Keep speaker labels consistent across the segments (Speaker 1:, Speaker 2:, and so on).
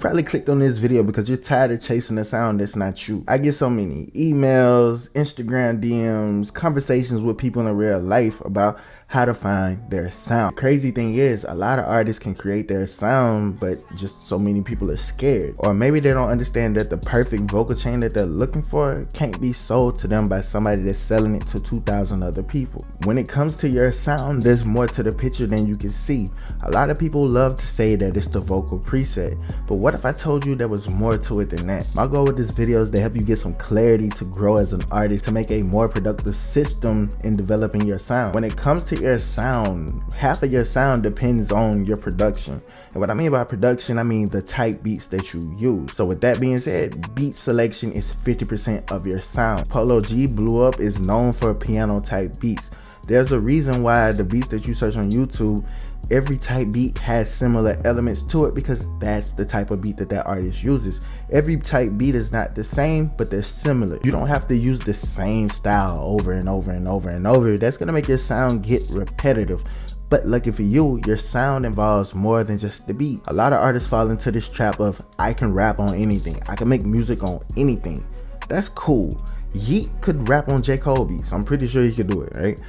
Speaker 1: probably clicked on this video because you're tired of chasing a sound that's not you. I get so many emails, Instagram DMs, conversations with people in real life about how to find their sound. Crazy thing is, a lot of artists can create their sound, but just so many people are scared. Or maybe they don't understand that the perfect vocal chain that they're looking for can't be sold to them by somebody that's selling it to 2,000 other people. When it comes to your sound, there's more to the picture than you can see. A lot of people love to say that it's the vocal preset, but what if I told you there was more to it than that? My goal with this video is to help you get some clarity to grow as an artist, to make a more productive system in developing your sound. When it comes to your sound, half of your sound depends on your production. And what I mean by production, I mean the type beats that you use. So with that being said, beat selection is 50% of your sound. Polo G Blew Up is known for piano type beats. There's a reason why the beats that you search on YouTube, every type beat has similar elements to it, because that's the type of beat that that artist uses. Every type beat is not the same, but they're similar. You don't have to use the same style over and over and over and over. That's gonna make your sound get repetitive. But lucky for you, your sound involves more than just the beat. A lot of artists fall into this trap of, I can rap on anything, I can make music on anything. That's cool. Yeat could rap on J. Cole beats. I'm pretty sure he could do it, right?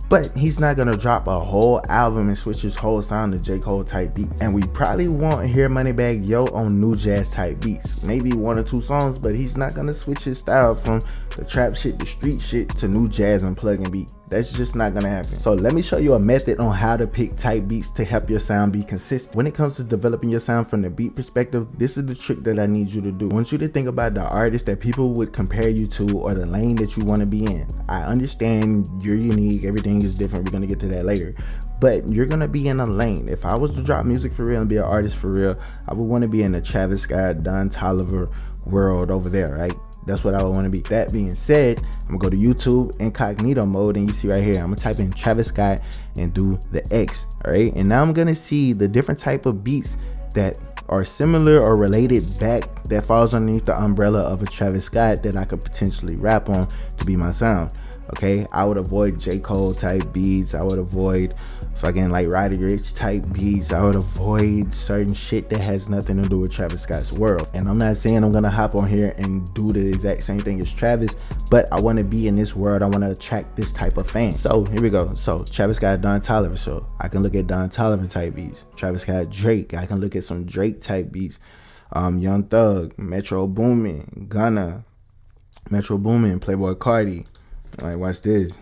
Speaker 1: But he's not gonna drop a whole album and switch his whole sound to J. Cole type beats. And we probably won't hear Moneybagg Yo on new jazz type beats. Maybe 1 or 2 songs, but he's not gonna switch his style from the trap shit, the street shit, to new jazz and plug and beat. That's just not gonna happen. So let me show you a method on how to pick type beats to help your sound be consistent. When it comes to developing your sound from the beat perspective, this is the trick that I need you to do. I want you to think about the artist that people would compare you to, or the lane that you wanna be in. I understand you're unique, everything is different, we're gonna get to that later. But you're gonna be in a lane. If I was to drop music for real and be an artist for real, I would wanna be in the Travis Scott, Don Toliver world over there, right? That's what I would want to be. That being said, I'm gonna go to YouTube incognito mode, and you see right here, I'm gonna type in Travis Scott and do the X, all right? And now I'm gonna see the different type of beats that are similar or related back, that falls underneath the umbrella of a Travis Scott that I could potentially rap on to be my sound. Okay, I would avoid J. Cole type beats. I would avoid fucking like Roddy Ricch type beats. I would avoid certain shit that has nothing to do with Travis Scott's world. And I'm not saying I'm gonna hop on here and do the exact same thing as Travis, but I want to be in this world. I want to attract this type of fan. So here we go. So Travis Scott, Don Toliver. So I can look at Don Toliver type beats. Travis Scott, Drake. I can look at some Drake type beats. Young Thug, Metro Boomin, Gunna, Metro Boomin, Playboi Carti. Like, watch this.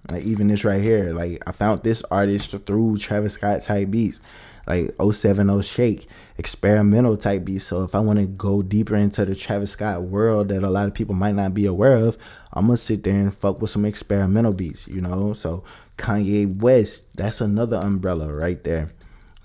Speaker 1: Like, even this right here, like, I found this artist through Travis Scott type beats, like 070 Shake, experimental type beats. So if I want to go deeper into the Travis Scott world that a lot of people might not be aware of, I'm gonna sit there and fuck with some experimental beats, you know. So Kanye West, that's another umbrella right there.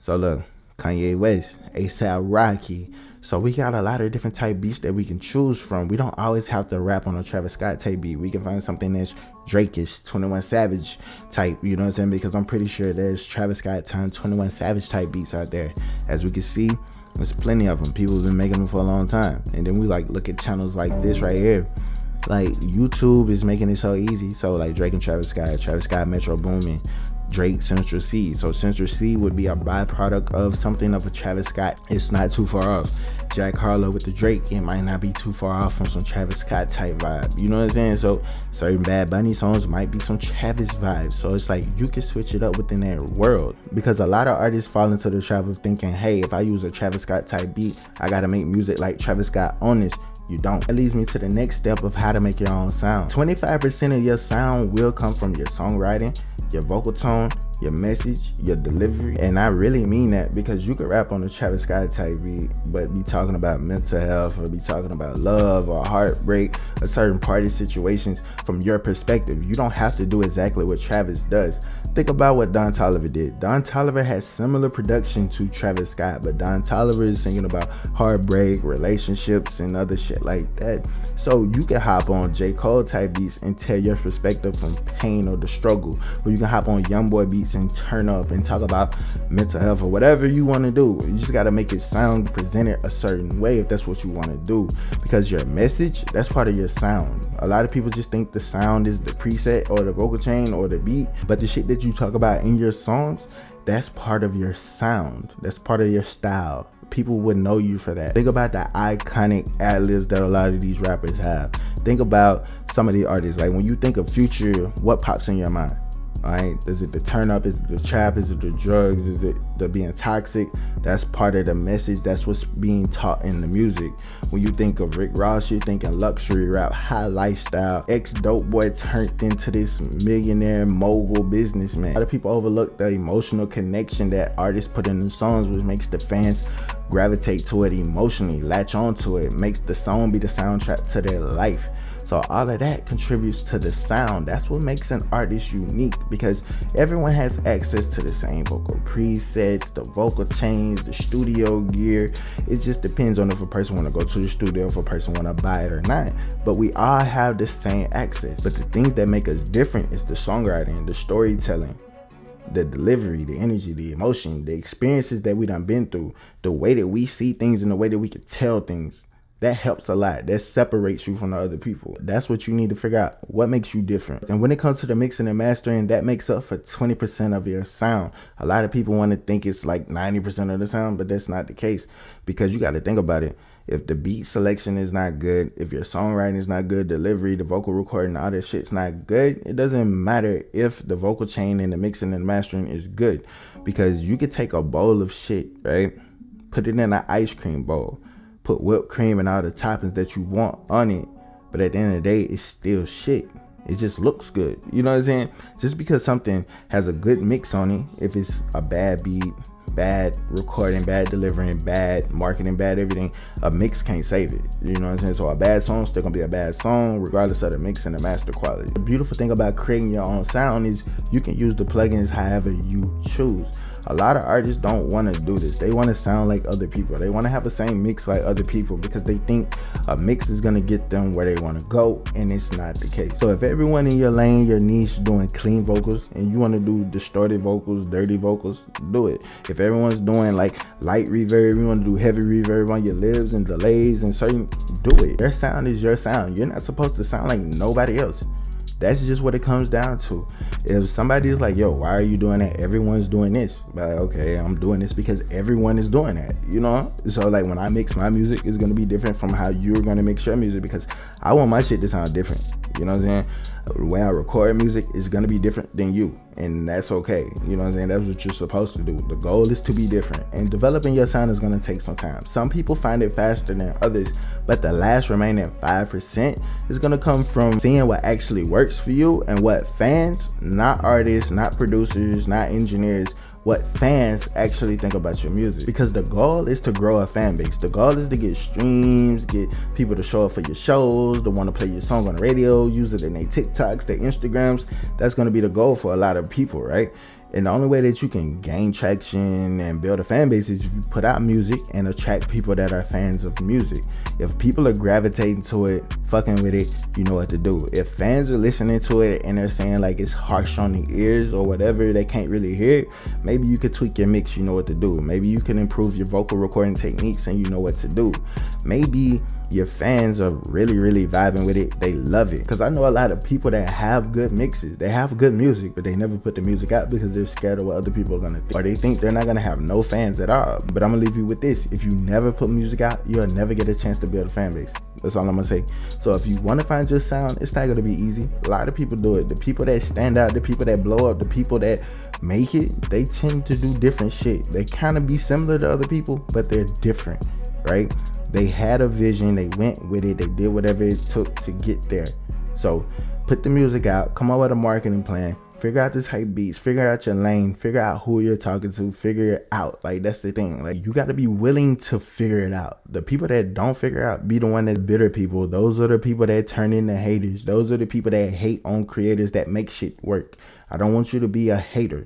Speaker 1: So look, Kanye West, A$AP Rocky. So we got a lot of different type beats that we can choose from. We don't always have to rap on a Travis Scott type beat. We can find something that's Drake-ish, 21 Savage type, you know what I'm saying? Because I'm pretty sure there's Travis Scott turned 21 Savage type beats out there. As we can see, there's plenty of them. People have been making them for a long time. And then we like look at channels like this right here. Like YouTube is making it so easy. So like Drake and Travis Scott, Metro Boomin, Drake, Central C. So Central C would be a byproduct of something of a Travis Scott. It's not too far off. Jack Harlow with the Drake, it might not be too far off from some Travis Scott type vibe. You know what I'm saying? So certain Bad Bunny songs might be some Travis vibes. So it's like you can switch it up within that world, because a lot of artists fall into the trap of thinking, hey, if I use a Travis Scott type beat, I gotta make music like Travis Scott on this. You don't. That leads me to the next step of how to make your own sound. 25% of your sound will come from your songwriting, your vocal tone, your message, your delivery. And I really mean that, because you could rap on a Travis Scott type beat but be talking about mental health, or be talking about love or heartbreak or certain party situations from your perspective. You don't have to do exactly what Travis does. Think about what Don Toliver did. Don Toliver has similar production to Travis Scott, but Don Toliver is singing about heartbreak, relationships, and other shit like that. So you can hop on J. Cole type beats and tell your perspective from pain or the struggle, or you can hop on YoungBoy beats and turn up and talk about mental health or whatever you want to do. You just got to make it sound presented a certain way if that's what you want to do, because your message, that's part of your sound. A lot of people just think the sound is the preset or the vocal chain or the beat, but the shit that you talk about in your songs, that's part of your sound. That's part of your style. people would know you for that. Think about the iconic ad-libs that a lot of these rappers have. Think about some of the artists. Like when you think of Future, what pops in your mind? All right, is it the turn up? Is it the trap? Is it the drugs? Is it the being toxic? That's part of the message. That's what's being taught in the music. When you think of Rick Ross, you're thinking luxury rap, high lifestyle. Ex-dope boy turned into this millionaire mogul businessman. A lot of people overlook the emotional connection that artists put in the songs, which makes the fans gravitate to it emotionally, latch onto it, makes the song be the soundtrack to their life. So all of that contributes to the sound. That's what makes an artist unique, because everyone has access to the same vocal presets, the vocal chains, the studio gear. It just depends on if a person want to go to the studio, if a person want to buy it or not. But we all have the same access. But the things that make us different is the songwriting, the storytelling, the delivery, the energy, the emotion, the experiences that we done been through, the way that we see things and the way that we can tell things. That helps a lot. That separates you from the other people. That's what you need to figure out. What makes you different? And when it comes to the mixing and mastering, that makes up for 20% of your sound. A lot of people want to think it's like 90% of the sound, but that's not the case, because you got to think about it. If the beat selection is not good, if your songwriting is not good, delivery, the vocal recording, all that shit's not good, it doesn't matter if the vocal chain and the mixing and mastering is good, because you could take a bowl of shit, right? Put it in an ice cream bowl. Put whipped cream and all the toppings that you want on it, but at the end of the day, it's still shit. It just looks good. You know what I'm saying? Just because something has a good mix on it, if it's a bad beat, bad recording, bad delivering, bad marketing, bad everything, a mix can't save it. You know what I'm saying? So a bad song's still gonna be a bad song, regardless of the mix and the master quality. The beautiful thing about creating your own sound is you can use the plugins however you choose. A lot of artists don't want to do this. They want to sound like other people. They want to have the same mix like other people, because they think a mix is going to get them where they want to go, and it's not the case. So if everyone in your lane, your niche, doing clean vocals, and you want to do distorted vocals, dirty vocals, do it. If everyone's doing like light reverb, you want to do heavy reverb on your lips and delays and certain, do it. Your sound is your sound. You're not supposed to sound like nobody else. That's just what it comes down to. If somebody's like, yo, why are you doing that? Everyone's doing this. But okay, I'm doing this because everyone is doing that, you know? So like when I mix my music, it's gonna be different from how you're gonna mix your music, because I want my shit to sound different. You know what I'm saying? The way I record music is gonna be different than you, and that's okay. You know what I'm saying? That's what you're supposed to do. The goal is to be different, and developing your sound is gonna take some time. Some people find it faster than others, but the last remaining 5% is gonna come from seeing what actually works for you and what fans, not artists, not producers, not engineers, what fans actually think about your music. Because the goal is to grow a fan base. The goal is to get streams, get people to show up for your shows, to want to play your song on the radio, use it in their TikToks, their Instagrams. That's going to be the goal for a lot of people, right? And the only way that you can gain traction and build a fan base is if you put out music and attract people that are fans of music. If people are gravitating to it, fucking with it, you know what to do. If fans are listening to it and they're saying like it's harsh on the ears or whatever, they can't really hear it, maybe you could tweak your mix, you know what to do. Maybe you can improve your vocal recording techniques and you know what to do. Maybe your fans are really vibing with it. They love it. Because I know a lot of people that have good mixes. They have good music, but they never put the music out because they're scared of what other people are going to think. Or they think they're not going to have no fans at all. But I'm going to leave you with this. If you never put music out, you'll never get a chance to build a fan base. That's all I'm going to say. So if you want to find your sound, it's not going to be easy. A lot of people do it. The people that stand out, the people that blow up, the people that make it, they tend to do different shit. They kind of be similar to other people, but they're different, right? They had a vision, they went with it, they did whatever it took to get there. So put the music out, come up with a marketing plan, figure out the type beats, figure out your lane, figure out who you're talking to, figure it out. Like, that's the thing. Like, you got to be willing to figure it out. The people that don't figure out be the one that's bitter people. Those are the people that turn into haters. Those are the people that hate on creators that make shit work. I don't want you to be a hater.